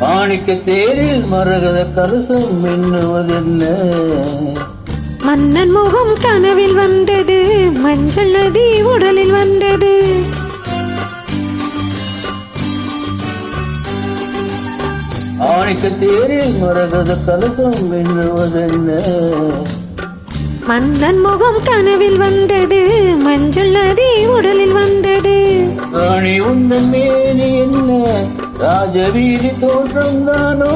மாணிக்க தேரில் மரகத கலசம் மின்னுவதென்ன? மன்னன் முகம் கனவில் வந்தது, மஞ்சள் நதி உடலில் வந்தது. மாணிக்க தேரில் மரகத கலசம் மின்னுவதென்ன? மன்னன் முகம் கனவில் வந்தது, மஞ்சள் நதி உடலில் வந்தது. ராணி உந்தன் மேனி என்ன ராஜவீதி தோற்றம் தானோ?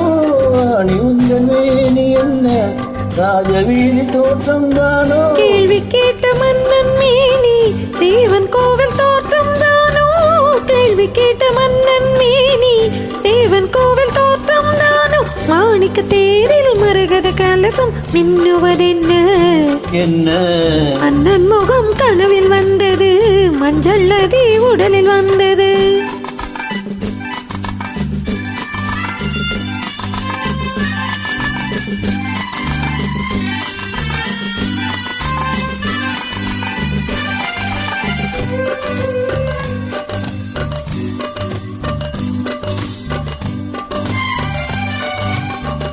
ராணி உந்தன் மேனி என்ன ராஜவீதி தோற்றம் தானோ? கேள்வி கேட்ட மன்னன் மேனி தேவன் கோவில் தோற்றம் தானோ? கேள்வி கேட்ட மன்னன் மேனி தேவன் கோவில் தோற்றம் தானோ? மாணிக்க தேரில் மரகத கலசம் மின்னுவதென்ன? என்ன? மன்னன் முகம் கனவில் வந்தது, மஞ்சள் நதி உடலில் வந்தது.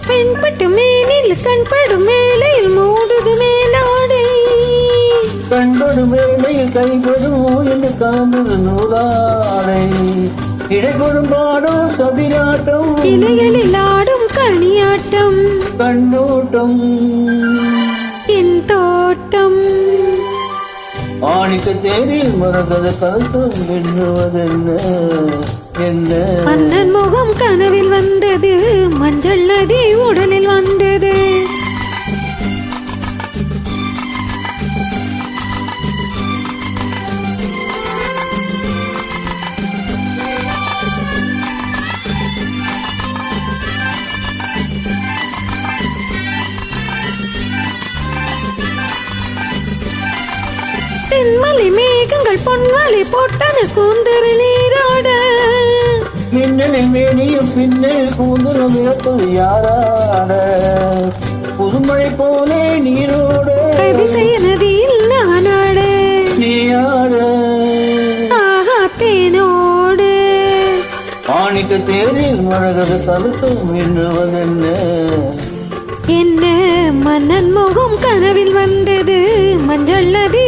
பெண்பட்டு மேனில் கண்படும் மேலையில் மூடுது மேலாடை. கண்படும் வேளையில் கைப்படும் என்று காண்பது நூலாடை. இடைப்படும் பாடும் கபிராட்டம், இலைகளில் ஆடும் கனியாட்டம். கண்ணோட்டம் என் தோட்டம். மாணிக்க தேரில் மரகத கலசம் மின்னுவதென்ன? என்ன? மன்னன் முகம் கனவில் வந்தது, மஞ்சள் நதி உடலில் வந்தது. தென்மலை மேகங்கள் பொன்மலை போட்டன கூந்தரு நீராட. மின்னலில் மேனியும் பின்னல் கூந்தலும் இழப்பது யாராட? புதுமழை போலே நீரோட அதிசய நதியில் நானாட. நீயாட ஆஹா தேனோடு. மாணிக்க தேரில் மரகத கலசம் மின்னுவதென்ன? என்ன? மன்னன் முகம் கனவில் வந்தது, மஞ்சள் நதி